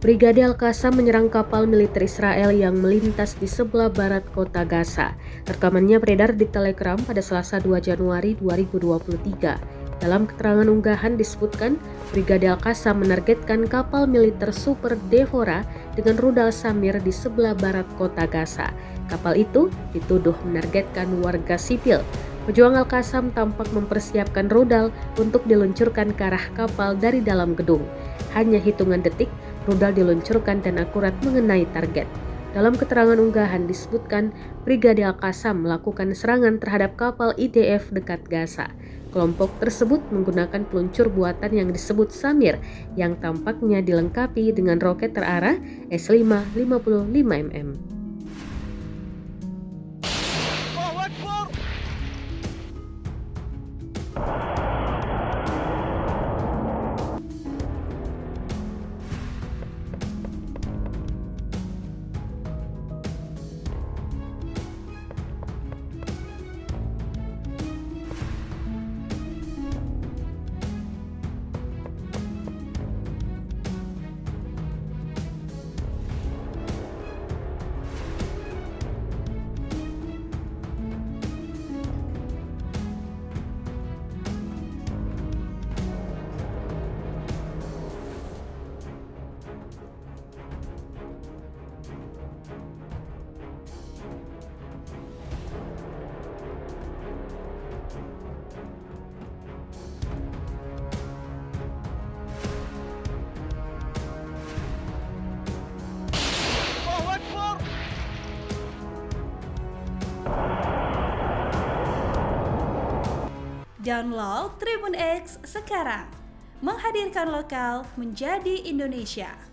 Brigade Al-Qassam menyerang kapal militer Israel yang melintas di sebelah barat kota Gaza. Rekamannya beredar di Telegram pada Selasa 2 Januari 2023. Dalam keterangan unggahan disebutkan, Brigade Al-Qassam menargetkan kapal militer Super Devora dengan rudal Samir di sebelah barat kota Gaza. Kapal itu dituduh menargetkan warga sipil. Pejuang Al-Qassam tampak mempersiapkan rudal untuk diluncurkan ke arah kapal dari dalam gedung. Hanya hitungan detik, rudal diluncurkan dan akurat mengenai target. Dalam keterangan unggahan disebutkan, Brigade Al-Qassam melakukan serangan terhadap kapal IDF dekat Gaza. Kelompok tersebut menggunakan peluncur buatan yang disebut Samir, yang tampaknya dilengkapi dengan roket terarah S-5 55 mm. Download Tribun X sekarang, menghadirkan lokal menjadi Indonesia.